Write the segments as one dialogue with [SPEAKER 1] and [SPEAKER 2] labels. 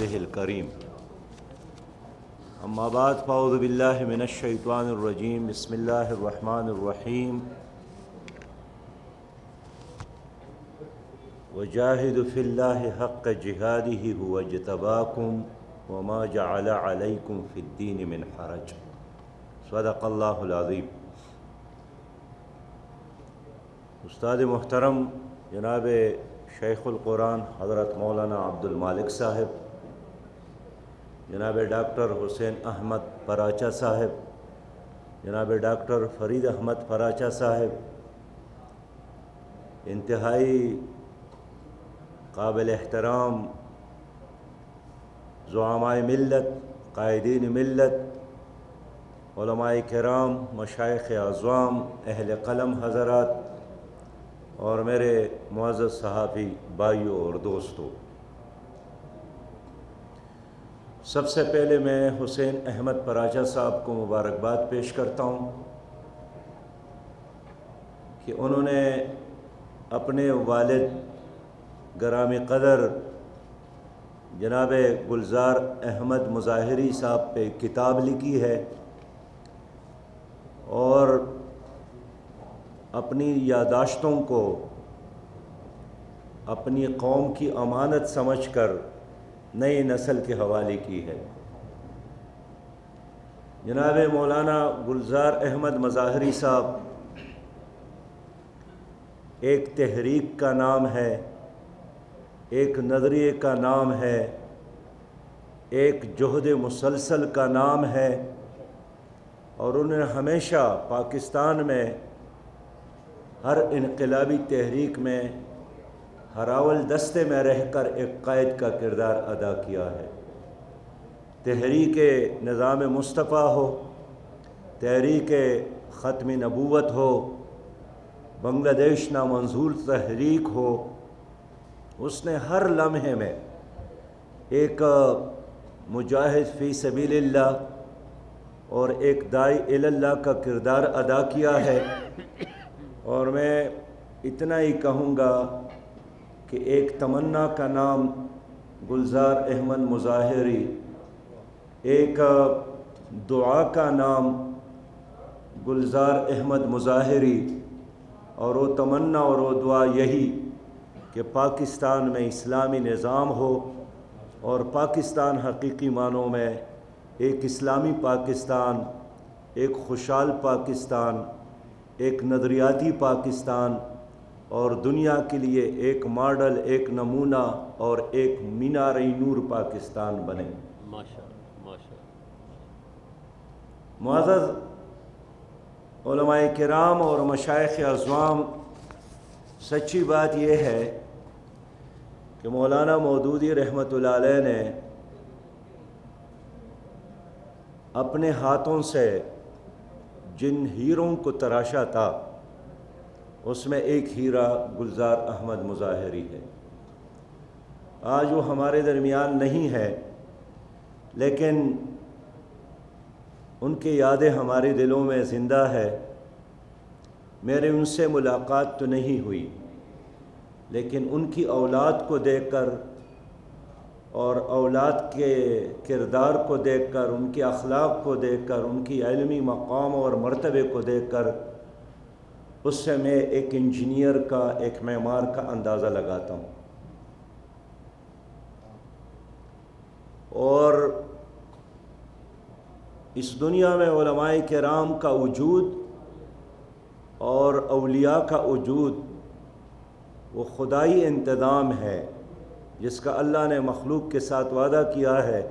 [SPEAKER 1] رسوله الكريم أما بعد فأعوذ بالله من الشيطان الرجيم بسم الله الرحمن الرحيم وجاهدوا في الله حق جهاده هو اجتباكم وما جعل عليكم في الدين من حرج صدق اللہ العظیم۔ استاد محترم جناب شیخ القرآن حضرت مولانا عبد المالک صاحب، جناب ڈاکٹر حسین احمد پراچا صاحب، جناب ڈاکٹر فرید احمد پراچا صاحب، انتہائی قابل احترام زعماء ملت، قائدین ملت، علماء کرام، مشائخ اعظام، اہل قلم حضرات اور میرے معزز صحافی بھائیوں اور دوستوں، سب سے پہلے میں حسین احمد پراچا صاحب کو مبارکباد پیش کرتا ہوں کہ انہوں نے اپنے والد گرامی قدر جناب گلزار احمد مظاہری صاحب پہ کتاب لکھی ہے اور اپنی یادداشتوں کو اپنی قوم کی امانت سمجھ کر نئی نسل کے حوالے کی ہے۔ جناب مولانا گلزار احمد مظاہری صاحب ایک تحریک کا نام ہے، ایک نظریے کا نام ہے، ایک جہد مسلسل کا نام ہے، اور انہوں نے ہمیشہ پاکستان میں ہر انقلابی تحریک میں ہراول دستے میں رہ کر ایک قائد کا کردار ادا کیا ہے۔ تحریک نظام مصطفیٰ ہو، تحریک ختم نبوت ہو، بنگلہ دیش نامنظور تحریک ہو، اس نے ہر لمحے میں ایک مجاہد فی سبیل اللہ اور ایک داعی الی اللہ کا کردار ادا کیا ہے۔ اور میں اتنا ہی کہوں گا کہ ایک تمنا کا نام گلزار احمد مظاہری، ایک دعا کا نام گلزار احمد مظاہری، اور وہ تمنا اور وہ دعا یہی کہ پاکستان میں اسلامی نظام ہو اور پاکستان حقیقی معنوں میں ایک اسلامی پاکستان، ایک خوشحال پاکستان، ایک نظریاتی پاکستان، اور دنیا کے لیے ایک ماڈل، ایک نمونہ اور ایک مینار نور پاکستان بنے۔ معزز علماء کرام اور مشائخ اعظام، سچی بات یہ ہے کہ مولانا مودودی رحمۃ اللہ علیہ نے اپنے ہاتھوں سے جن ہیروں کو تراشا تھا اس میں ایک ہیرا گلزار احمد مظاہری ہے۔ آج وہ ہمارے درمیان نہیں ہے، لیکن ان کی یادیں ہمارے دلوں میں زندہ ہے۔ میرے ان سے ملاقات تو نہیں ہوئی، لیکن ان کی اولاد کو دیکھ کر اور اولاد کے کردار کو دیکھ کر، ان کے اخلاق کو دیکھ کر، ان کی علمی مقام اور مرتبے کو دیکھ کر، اس سے میں ایک انجینئر کا، ایک معمار کا اندازہ لگاتا ہوں۔ اور اس دنیا میں علماء کرام کا وجود اور اولیاء کا وجود وہ خدائی انتظام ہے، جس کا اللہ نے مخلوق کے ساتھ وعدہ کیا ہے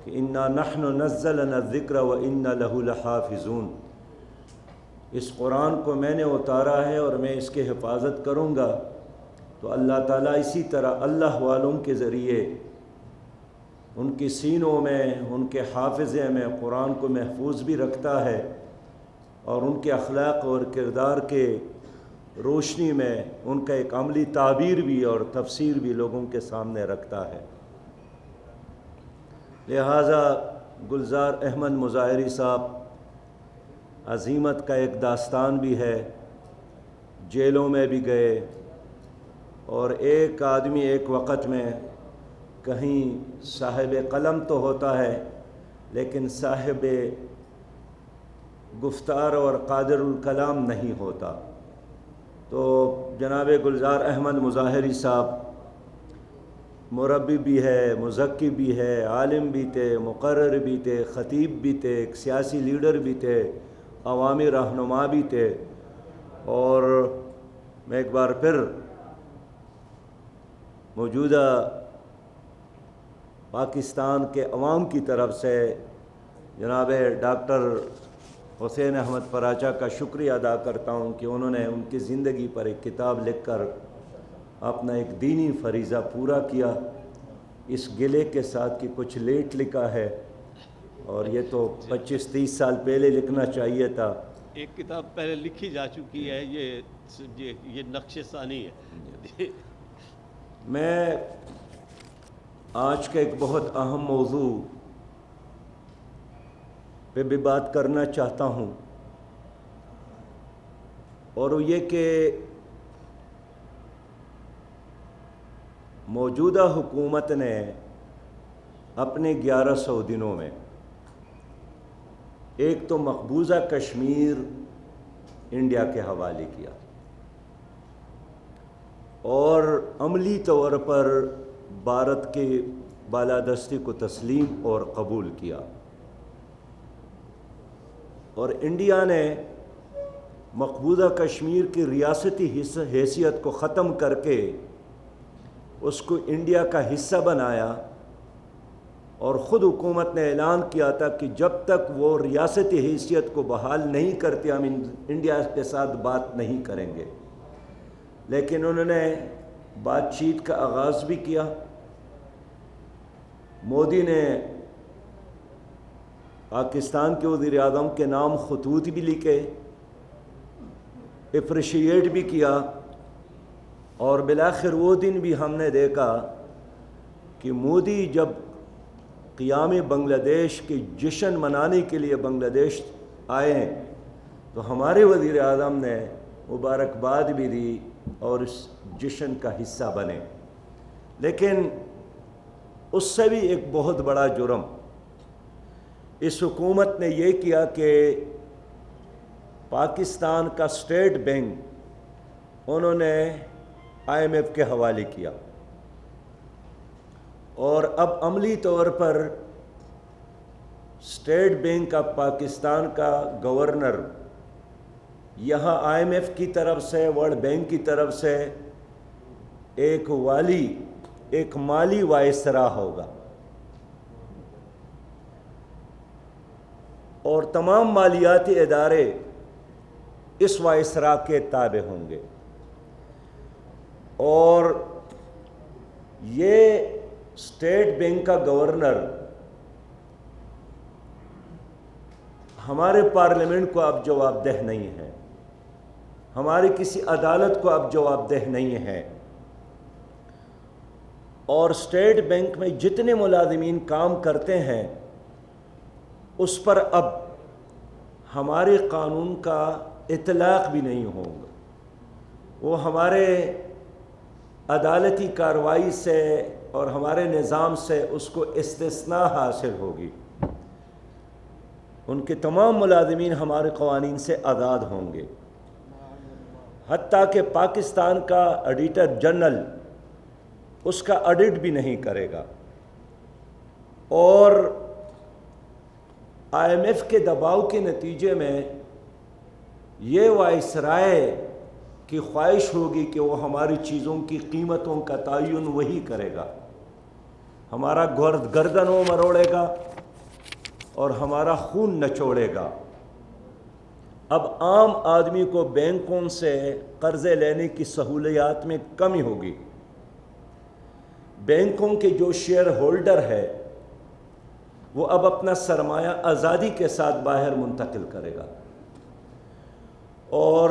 [SPEAKER 1] کہ انا نحن نزلنا الذکر وانا لہ لحافظون۔ اس قرآن کو میں نے اتارا ہے اور میں اس کی حفاظت کروں گا۔ تو اللہ تعالیٰ اسی طرح اللہ والوں کے ذریعے ان کی سینوں میں، ان کے حافظے میں قرآن کو محفوظ بھی رکھتا ہے، اور ان کے اخلاق اور کردار کے روشنی میں ان کا ایک عملی تعبیر بھی اور تفسیر بھی لوگوں کے سامنے رکھتا ہے۔ لہٰذا گلزار احمد مظاہری صاحب عظیمت کا ایک داستان بھی ہے، جیلوں میں بھی گئے، اور ایک آدمی ایک وقت میں کہیں صاحب قلم تو ہوتا ہے لیکن صاحب گفتار اور قادر الکلام نہیں ہوتا۔ تو جناب گلزار احمد مظاہری صاحب مربی بھی ہے، مزکی بھی ہے، عالم بھی تھے، مقرر بھی تھے، خطیب بھی تھے، ایک سیاسی لیڈر بھی تھے، عوامی رہنما بھی تھے، اور میں ایک بار پھر موجودہ پاکستان کے عوام کی طرف سے جناب ڈاکٹر حسین احمد پراچا کا شکریہ ادا کرتا ہوں کہ انہوں نے ان کی زندگی پر ایک کتاب لکھ کر اپنا ایک دینی فریضہ پورا کیا، اس گلے کے ساتھ کہ کچھ لیٹ لکھا ہے، اور یہ تو 25-30 سال پہلے لکھنا چاہیے تھا۔
[SPEAKER 2] ایک کتاب پہلے لکھی جا چکی ہے، یہ نقش ثانی ہے۔
[SPEAKER 1] میں آج کا ایک بہت اہم موضوع پہ بھی بات کرنا چاہتا ہوں، اور وہ یہ کہ موجودہ حکومت نے اپنے 1100 دنوں میں ایک تو مقبوضہ کشمیر انڈیا کے حوالے کیا، اور عملی طور پر بھارت کے بالادستی کو تسلیم اور قبول کیا، اور انڈیا نے مقبوضہ کشمیر کی ریاستی حیثیت کو ختم کر کے اس کو انڈیا کا حصہ بنایا، اور خود حکومت نے اعلان کیا تھا کہ جب تک وہ ریاستی حیثیت کو بحال نہیں کرتے ہم انڈیا کے ساتھ بات نہیں کریں گے۔ لیکن انہوں نے بات چیت کا آغاز بھی کیا۔ مودی نے پاکستان کے وزیر اعظم کے نام خطوط بھی لکھے، اپریشیٹ بھی کیا، اور بالآخر وہ دن بھی ہم نے دیکھا کہ مودی جب قیام بنگلہ دیش کے جشن منانے کے لیے بنگلہ دیش آئے تو ہمارے وزیر اعظم نے مبارکباد بھی دی اور اس جشن کا حصہ بنے۔ لیکن اس سے بھی ایک بہت بڑا جرم اس حکومت نے یہ کیا کہ پاکستان کا اسٹیٹ بینک انہوں نے IMF کے حوالے کیا، اور اب عملی طور پر اسٹیٹ بینک آف پاکستان کا گورنر یہاں IMF کی طرف سے، ورلڈ بینک کی طرف سے ایک مالی وائسرا ہوگا، اور تمام مالیاتی ادارے اس وائسرا کے تابع ہوں گے، اور یہ اسٹیٹ بینک کا گورنر ہمارے پارلیمنٹ کو اب جواب دہ نہیں ہے، ہماری کسی عدالت کو اب جواب دہ نہیں ہے، اور اسٹیٹ بینک میں جتنے ملازمین کام کرتے ہیں اس پر اب ہمارے قانون کا اطلاق بھی نہیں ہوگا، وہ ہمارے عدالتی کارروائی سے اور ہمارے نظام سے اس کو استثناء حاصل ہوگی، ان کے تمام ملازمین ہمارے قوانین سے آزاد ہوں گے، حتیٰ کہ پاکستان کا آڈیٹر جنرل اس کا آڈٹ بھی نہیں کرے گا، اور IMF کے دباؤ کے نتیجے میں یہ وائسرائے کی خواہش ہوگی کہ وہ ہماری چیزوں کی قیمتوں کا تعین وہی کرے گا، ہمارا گردن وہ مروڑے گا اور ہمارا خون نچوڑے گا۔ اب عام آدمی کو بینکوں سے قرضے لینے کی سہولیات میں کمی ہوگی، بینکوں کے جو شیئر ہولڈر ہے وہ اب اپنا سرمایہ آزادی کے ساتھ باہر منتقل کرے گا، اور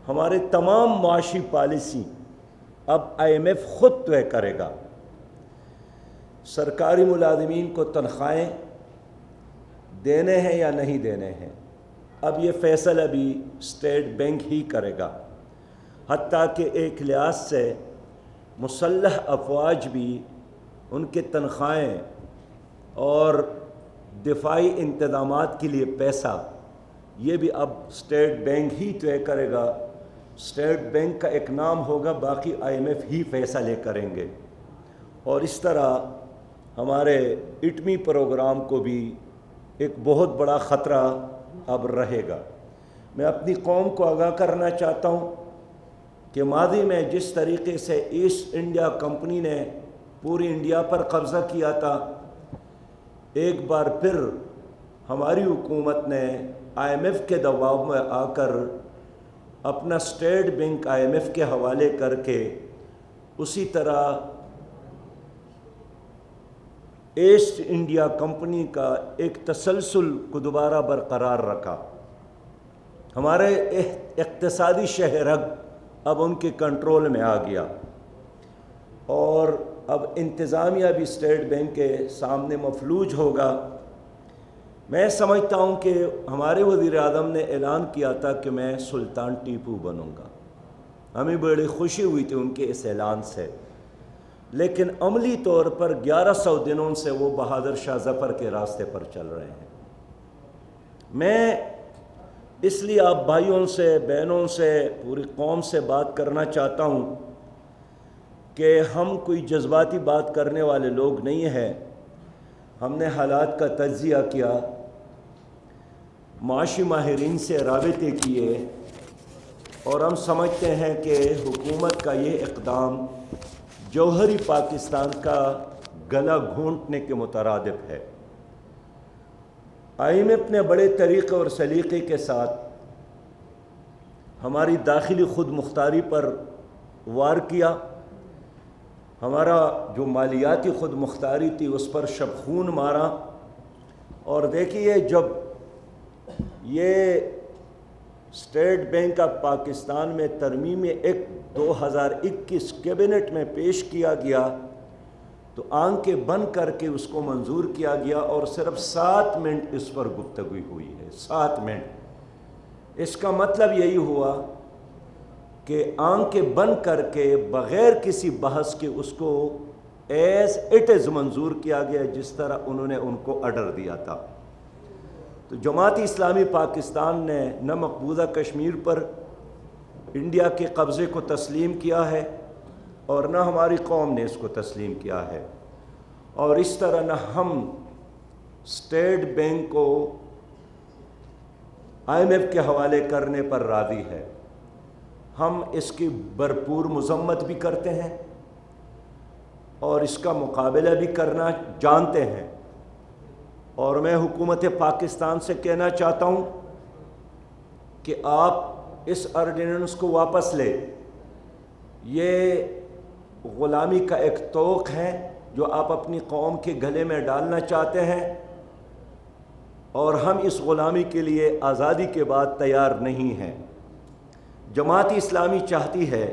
[SPEAKER 1] ہمارے تمام معاشی پالیسی اب IMF خود طے کرے گا۔ سرکاری ملازمین کو تنخواہیں دینے ہیں یا نہیں دینے ہیں، اب یہ فیصلہ بھی اسٹیٹ بینک ہی کرے گا، حتیٰ کہ ایک لحاظ سے مسلح افواج بھی ان کے تنخواہیں اور دفاعی انتظامات کے لیے پیسہ یہ بھی اب اسٹیٹ بینک ہی طے کرے گا. اسٹیٹ بینک کا ایک نام ہوگا, باقی IMF ہی فیصلے کریں گے. اور اس طرح ہمارے ایٹمی پروگرام کو بھی ایک بہت بڑا خطرہ اب رہے گا. میں اپنی قوم کو آگاہ کرنا چاہتا ہوں کہ ماضی میں جس طریقے سے ایسٹ انڈیا کمپنی نے پوری انڈیا پر قبضہ کیا تھا, ایک بار پھر ہماری حکومت نے IMF کے دباؤ میں آ کر اپنا اسٹیٹ بینک IMF کے حوالے کر کے اسی طرح ایسٹ انڈیا کمپنی کا ایک تسلسل کو دوبارہ برقرار رکھا. ہمارے اقتصادی شہرگ اب ان کے کنٹرول میں آ گیا اور اب انتظامیہ بھی اسٹیٹ بینک کے سامنے مفلوج ہوگا. میں سمجھتا ہوں کہ ہمارے وزیر اعظم نے اعلان کیا تھا کہ میں سلطان ٹیپو بنوں گا. ہمیں بڑی خوشی ہوئی تھی ان کے اس اعلان سے, لیکن عملی طور پر 1100 دنوں سے وہ بہادر شاہ ظفر کے راستے پر چل رہے ہیں. میں اس لیے آپ بھائیوں سے, بہنوں سے, پوری قوم سے بات کرنا چاہتا ہوں کہ ہم کوئی جذباتی بات کرنے والے لوگ نہیں ہیں. ہم نے حالات کا تجزیہ کیا, معاشی ماہرین سے رابطے کیے اور ہم سمجھتے ہیں کہ حکومت کا یہ اقدام جوہری پاکستان کا گلا گھونٹنے کے مترادف ہے. IMF نے بڑے طریقے اور سلیقے کے ساتھ ہماری داخلی خود مختاری پر وار کیا. ہمارا جو مالیاتی خود مختاری تھی اس پر شبخون مارا. اور دیکھیے, جب یہ اسٹیٹ بینک آف پاکستان میں ترمیم ایکٹ 2021 کیبنٹ میں پیش کیا گیا تو آنکھیں بند کر کے اس کو منظور کیا گیا اور صرف 7 منٹ اس پر گفتگو ہوئی ہے. 7 منٹ. اس کا مطلب یہی ہوا کہ آنکھیں بند کر کے بغیر کسی بحث کے اس کو ایز اٹ از منظور کیا گیا جس طرح انہوں نے ان کو آرڈر دیا تھا. تو جماعت اسلامی پاکستان نے نہ مقبوضہ کشمیر پر انڈیا کے قبضے کو تسلیم کیا ہے اور نہ ہماری قوم نے اس کو تسلیم کیا ہے, اور اس طرح نہ ہم اسٹیٹ بینک کو IMF کے حوالے کرنے پر راضی ہے. ہم اس کی بھرپور مذمت بھی کرتے ہیں اور اس کا مقابلہ بھی کرنا جانتے ہیں. اور میں حکومت پاکستان سے کہنا چاہتا ہوں کہ آپ اس آرڈیننس کو واپس لیں. یہ غلامی کا ایک طوق ہے جو آپ اپنی قوم کے گلے میں ڈالنا چاہتے ہیں, اور ہم اس غلامی کے لیے آزادی کے بعد تیار نہیں ہیں. جماعت اسلامی چاہتی ہے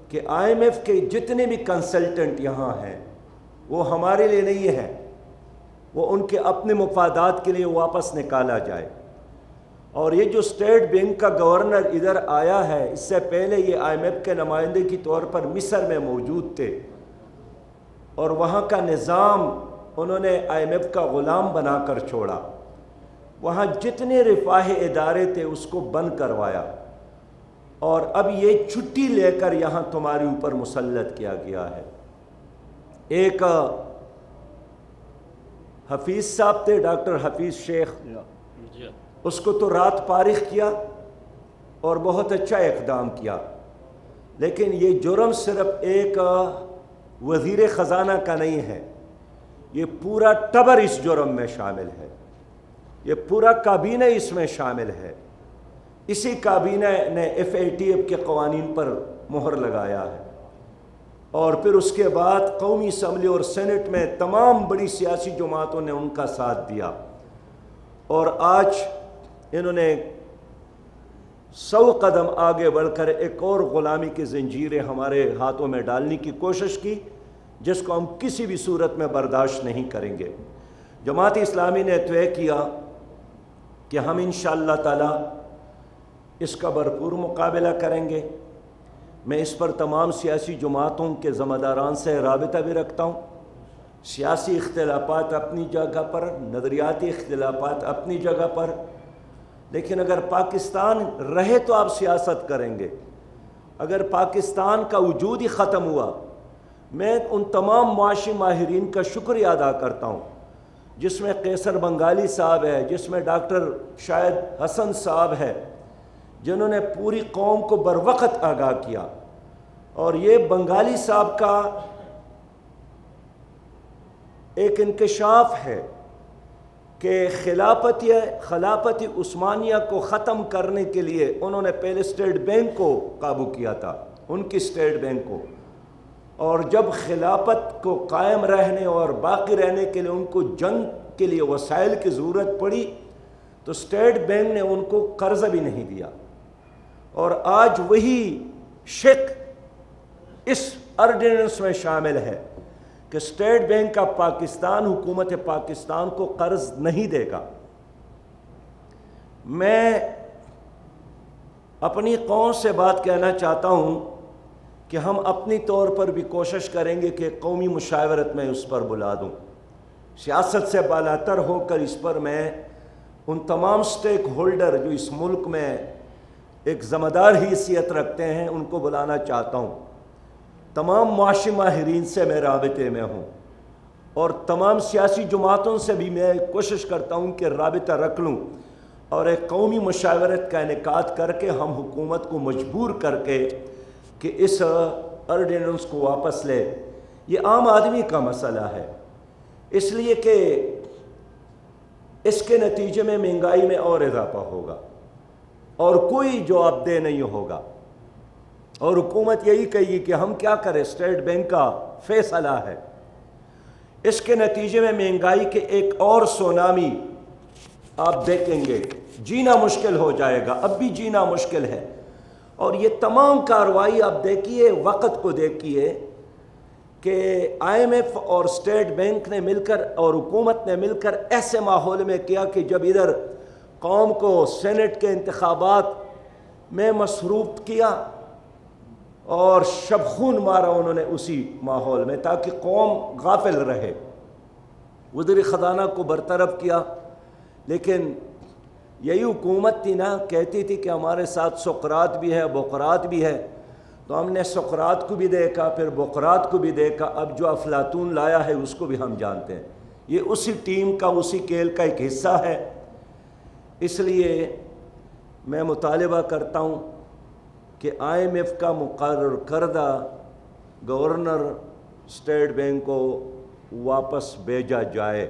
[SPEAKER 1] کہ IMF کے جتنے بھی کنسلٹنٹ یہاں ہیں وہ ہمارے لیے نہیں ہیں, وہ ان کے اپنے مفادات کے لیے واپس نکالا جائے. اور یہ جو اسٹیٹ بینک کا گورنر ادھر آیا ہے, اس سے پہلے یہ IMF کے نمائندے کی طور پر مصر میں موجود تھے اور وہاں کا نظام انہوں نے IMF کا غلام بنا کر چھوڑا. وہاں جتنے رفاہی ادارے تھے اس کو بند کروایا اور اب یہ چھٹی لے کر یہاں تمہارے اوپر مسلط کیا گیا ہے. ایک حفیظ صاحب تھے, ڈاکٹر حفیظ شیخ, اس کو تو رات فارغ کیا اور بہت اچھا اقدام کیا, لیکن یہ جرم صرف ایک وزیر خزانہ کا نہیں ہے, یہ پورا ٹبر اس جرم میں شامل ہے, یہ پورا کابینہ اس میں شامل ہے. اسی کابینہ نے FATF کے قوانین پر مہر لگایا ہے اور پھر اس کے بعد قومی اسمبلی اور سینٹ میں تمام بڑی سیاسی جماعتوں نے ان کا ساتھ دیا, اور آج انہوں نے 100 قدم آگے بڑھ کر ایک اور غلامی کی زنجیریں ہمارے ہاتھوں میں ڈالنے کی کوشش کی جس کو ہم کسی بھی صورت میں برداشت نہیں کریں گے. جماعت اسلامی نے طے کیا کہ ہم انشاءاللہ تعالی اس کا بھرپور مقابلہ کریں گے. میں اس پر تمام سیاسی جماعتوں کے ذمہ داران سے رابطہ بھی رکھتا ہوں۔ سیاسی اختلافات اپنی جگہ پر، نظریاتی اختلافات اپنی جگہ پر، لیکن اگر پاکستان رہے تو آپ سیاست کریں گے۔ اگر پاکستان کا وجود ہی ختم ہوا، میں ان تمام معاشی ماہرین کا شکریہ ادا کرتا ہوں، جس میں قیصر بنگالی صاحب ہے، جس میں ڈاکٹر شاہد حسن صاحب ہے، جنہوں نے پوری قوم کو بروقت آگاہ کیا۔ اور یہ بنگالی صاحب کا ایک انکشاف ہے کہ خلافت عثمانیہ کو ختم کرنے کے لیے انہوں نے پہلے اسٹیٹ بینک کو قابو کیا تھا، ان کی اسٹیٹ بینک کو، اور جب خلافت کو قائم رہنے اور باقی رہنے کے لیے ان کو جنگ کے لیے وسائل کی ضرورت پڑی تو اسٹیٹ بینک نے ان کو قرضہ بھی نہیں دیا۔ اور آج وہی شک اس آرڈیننس میں شامل ہے کہ اسٹیٹ بینک آف پاکستان حکومت پاکستان کو قرض نہیں دے گا۔ میں اپنی قوم سے بات کہنا چاہتا ہوں کہ ہم اپنی طور پر بھی کوشش کریں گے کہ قومی مشاورت میں اس پر بلا دوں، سیاست سے بالاتر ہو کر اس پر میں ان تمام سٹیک ہولڈر جو اس ملک میں ایک ذمہ دار حیثیت رکھتے ہیں ان کو بلانا چاہتا ہوں۔ تمام معاشی ماہرین سے میں رابطے میں ہوں، اور تمام سیاسی جماعتوں سے بھی میں کوشش کرتا ہوں کہ رابطہ رکھ لوں اور ایک قومی مشاورت کا انعقاد کر کے ہم حکومت کو مجبور کر کے کہ اس آرڈیننس کو واپس لے۔ یہ عام آدمی کا مسئلہ ہے، اس لیے کہ اس کے نتیجے میں مہنگائی میں اور اضافہ ہوگا اور کوئی جواب دہ نہیں ہوگا، اور حکومت یہی کہے گی کہ ہم کیا کریں، اسٹیٹ بینک کا فیصلہ ہے۔ اس کے نتیجے میں مہنگائی کے ایک اور سونامی آپ دیکھیں گے، جینا مشکل ہو جائے گا، اب بھی جینا مشکل ہے۔ اور یہ تمام کارروائی آپ دیکھیے، وقت کو دیکھیے کہ آئی ایم ایف اور اسٹیٹ بینک نے مل کر اور حکومت نے مل کر ایسے ماحول میں کیا کہ جب ادھر قوم کو سینٹ کے انتخابات میں مصروف کیا اور شب خون مارا انہوں نے اسی ماحول میں تاکہ قوم غافل رہے، وزیر خزانہ کو برطرف کیا۔ لیکن یہی حکومت تھی نا، کہتی تھی کہ ہمارے ساتھ سقراط بھی ہے، بقراط بھی ہے، تو ہم نے سقراط کو بھی دیکھا، پھر بقراط کو بھی دیکھا، اب جو افلاطون لایا ہے اس کو بھی ہم جانتے ہیں۔ یہ اسی ٹیم کا، اسی کھیل کا ایک حصہ ہے۔ اس لیے میں مطالبہ کرتا ہوں کہ آئی ایم ایف کا مقرر کردہ گورنر اسٹیٹ بینک کو واپس بھیجا جائے،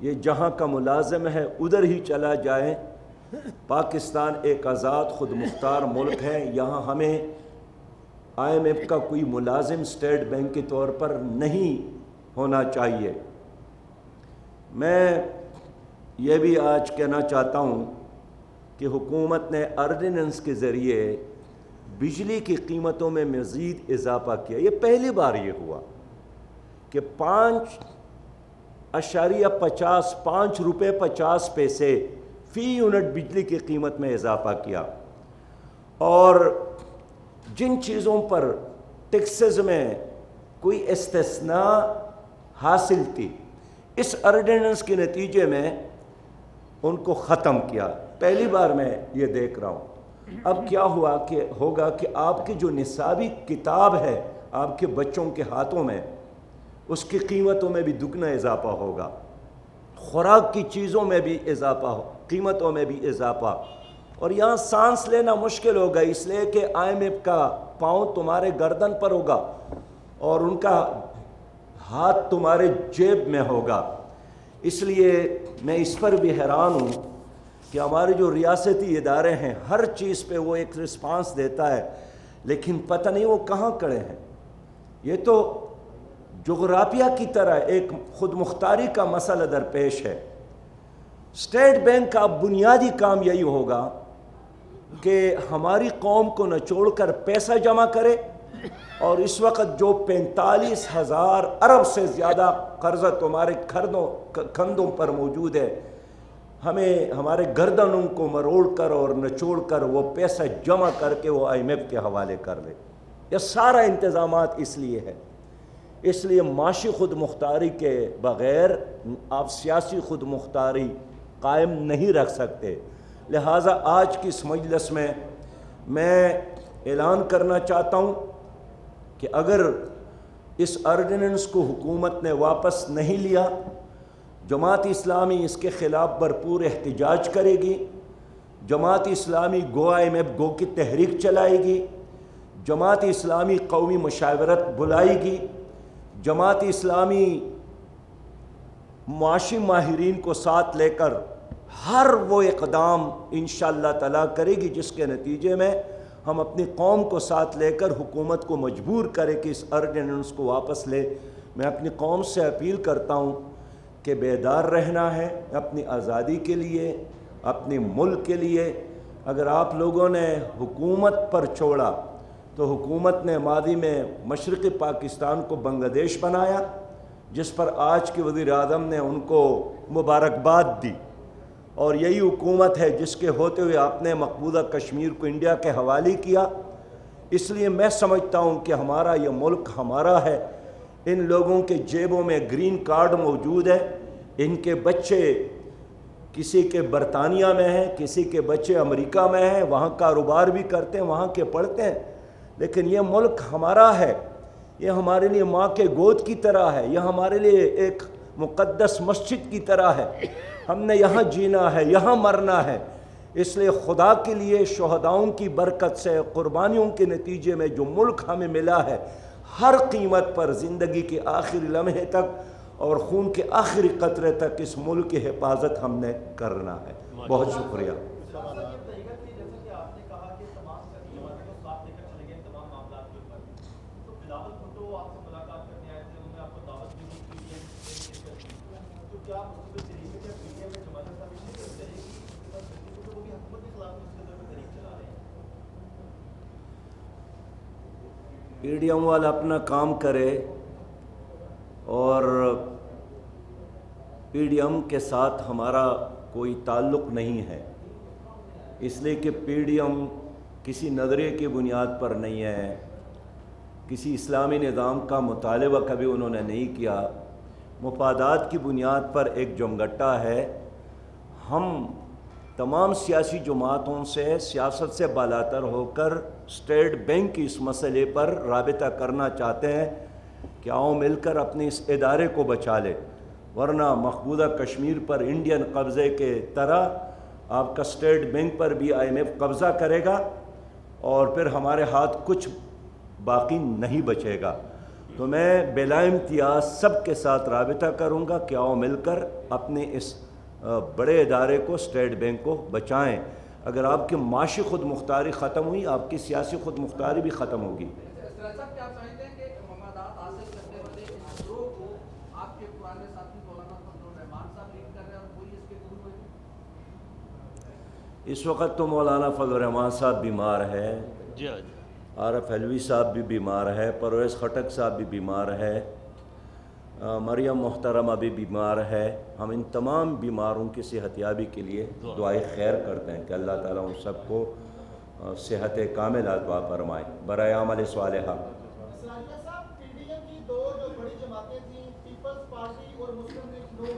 [SPEAKER 1] یہ جہاں کا ملازم ہے ادھر ہی چلا جائے۔ پاکستان ایک آزاد خود مختار ملک ہے، یہاں ہمیں آئی ایم ایف کا کوئی ملازم اسٹیٹ بینک کے طور پر نہیں ہونا چاہیے۔ میں یہ بھی آج کہنا چاہتا ہوں کہ حکومت نے آرڈیننس کے ذریعے بجلی کی قیمتوں میں مزید اضافہ کیا۔ یہ پہلی بار یہ ہوا کہ 5.50 روپے 50 پیسے فی یونٹ بجلی کی قیمت میں اضافہ کیا، اور جن چیزوں پر ٹیکسز میں کوئی استثناء حاصل تھی، اس آرڈیننس کے نتیجے میں ان کو ختم کیا۔ پہلی بار میں یہ دیکھ رہا ہوں۔ اب کیا ہوگا کہ آپ کی جو نصابی کتاب ہے آپ کے بچوں کے ہاتھوں میں، اس کی قیمتوں میں بھی دگنا اضافہ ہوگا، خوراک کی چیزوں میں بھی اضافہ ہو، قیمتوں میں بھی اضافہ، اور یہاں سانس لینا مشکل ہوگا، اس لیے کہ آئی ایم ایف کا پاؤں تمہارے گردن پر ہوگا اور ان کا ہاتھ تمہارے جیب میں ہوگا۔ اس لیے میں اس پر بھی حیران ہوں کہ ہمارے جو ریاستی ادارے ہیں ہر چیز پہ وہ ایک رسپانس دیتا ہے، لیکن پتہ نہیں وہ کہاں کھڑے ہیں۔ یہ تو جغرافیہ کی طرح ایک خود مختاری کا مسئلہ درپیش ہے۔ اسٹیٹ بینک کا بنیادی کام یہی ہوگا کہ ہماری قوم کو نچوڑ کر پیسہ جمع کرے، اور اس وقت جو 45,000 ارب سے زیادہ قرضہ تمہارے کندھوں پر موجود ہے، ہمیں ہمارے گردنوں کو مروڑ کر اور نچوڑ کر وہ پیسہ جمع کر کے وہ آئی ایم ایف کے حوالے کر لے۔ یہ سارا انتظامات اس لیے ہے. اس لیے معاشی خود مختاری کے بغیر آپ سیاسی خود مختاری قائم نہیں رکھ سکتے. لہٰذا آج کی اس مجلس میں اعلان کرنا چاہتا ہوں کہ اگر اس آرڈیننس کو حکومت نے واپس نہیں لیا، جماعت اسلامی اس کے خلاف بھرپور احتجاج کرے گی. جماعت اسلامی گو IMF گو کی تحریک چلائے گی. جماعت اسلامی قومی مشاورت بلائے گی. جماعت اسلامی معاشی ماہرین کو ساتھ لے کر ہر وہ اقدام انشاءاللہ تعالیٰ کرے گی جس کے نتیجے میں ہم اپنی قوم کو ساتھ لے کر حکومت کو مجبور کرے کہ اس آرڈیننس کو واپس لے. میں اپنی قوم سے اپیل کرتا ہوں کہ بیدار رہنا ہے اپنی آزادی کے لیے، اپنے ملک کے لیے. اگر آپ لوگوں نے حکومت پر چھوڑا تو حکومت نے ماضی میں مشرقی پاکستان کو بنگلہ دیش بنایا، جس پر آج کے وزیر اعظم نے ان کو مبارکباد دی، اور یہی حکومت ہے جس کے ہوتے ہوئے آپ نے مقبوضہ کشمیر کو انڈیا کے حوالے کیا. اس لیے میں سمجھتا ہوں کہ ہمارا یہ ملک ہمارا ہے. ان لوگوں کے جیبوں میں گرین کارڈ موجود ہے. ان کے بچے کسی کے برطانیہ میں ہیں، کسی کے بچے امریکہ میں ہیں، وہاں کاروبار بھی کرتے ہیں، وہاں کے پڑھتے ہیں. لیکن یہ ملک ہمارا ہے. یہ ہمارے لیے ماں کے گود کی طرح ہے. یہ ہمارے لیے ایک مقدس مسجد کی طرح ہے. ہم نے یہاں جینا ہے، یہاں مرنا ہے. اس لیے خدا کے لیے شہداؤں کی برکت سے، قربانیوں کے نتیجے میں جو ملک ہمیں ملا ہے، ہر قیمت پر زندگی کے آخری لمحے تک اور خون کے آخری قطرے تک اس ملک کی حفاظت ہم نے کرنا ہے. بہت شکریہ. پی ڈی ایم والا اپنا کام کرے اور پی ڈی ایم کے ساتھ ہمارا کوئی تعلق نہیں ہے. اس لیے کہ پی ڈی ایم کسی نظریے کی بنیاد پر نہیں ہے، کسی اسلامی نظام کا مطالبہ کبھی انہوں نے نہیں کیا. مفادات کی بنیاد پر ایک جمگٹا ہے. ہم تمام سیاسی جماعتوں سے سیاست سے بالاتر ہو کر اسٹیٹ بینک کی اس مسئلے پر رابطہ کرنا چاہتے ہیں کہ آؤ مل کر اپنے اس ادارے کو بچا لے، ورنہ مقبوضہ کشمیر پر انڈین قبضے کے طرح آپ کا اسٹیٹ بینک پر بھی IMF قبضہ کرے گا اور پھر ہمارے ہاتھ کچھ باقی نہیں بچے گا. تو میں بلا امتیاز سب کے ساتھ رابطہ کروں گا کہ آؤ مل کر اپنے اس بڑے ادارے کو، اسٹیٹ بینک کو بچائیں. اگر آپ کی معاشی خود مختاری ختم ہوئی، آپ کی سیاسی خود مختاری بھی ختم ہوگی. اس وقت تو مولانا فضل الرحمان صاحب بیمار ہے، عارف علوی صاحب بھی بیمار ہے، پرویز خٹک صاحب بھی بیمار ہے، مریم محترمہ بھی بیمار ہے. ہم ان تمام بیماروں کی صحت یابی کے لیے دعائے خیر کرتے ہیں کہ اللہ تعالیٰ ان سب کو صحت کاملہ عطا فرمائے برائے عمل صالحہ.
[SPEAKER 3] پی ڈی ایم کی دو جو بڑی جماعتیں تھیں، پیپلز پارٹی اور مسلم لیگ نون،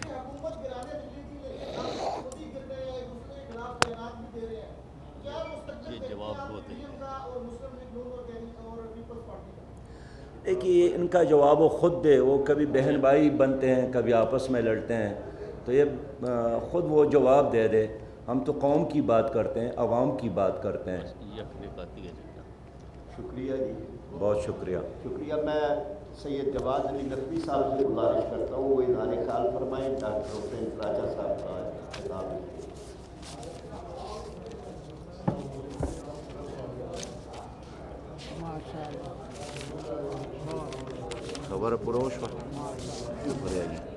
[SPEAKER 3] یہ حکومت گرانے کے لیے تھی، لیکن اب خود ہی گر رہے ہیں، ایک دوسرے کے خلاف بیانات بھی دے رہے ہیں. کیا مستقبل دیکھتے ہیں آپ پی ڈی ایم کا اور مسلم لیگ نون اور پیپلز پارٹی کا؟
[SPEAKER 1] دیکھیے ان کا جواب وہ خود دے. وہ کبھی بہن بھائی بنتے ہیں، کبھی آپس میں لڑتے ہیں، تو یہ خود وہ جواب دے دے. ہم تو قوم کی بات کرتے ہیں، عوام کی بات کرتے ہیں.
[SPEAKER 4] شکریہ جی،
[SPEAKER 1] بہت شکریہ.
[SPEAKER 4] شکریہ. میں سید جواد علی نقوی صاحب سے گزارش کرتا ہوں وہ اظہار خیال فرمائیں. ڈاکٹر حسین راجہ صاحب کا خطاب ہے.
[SPEAKER 1] خبر پروش شکریہ جی.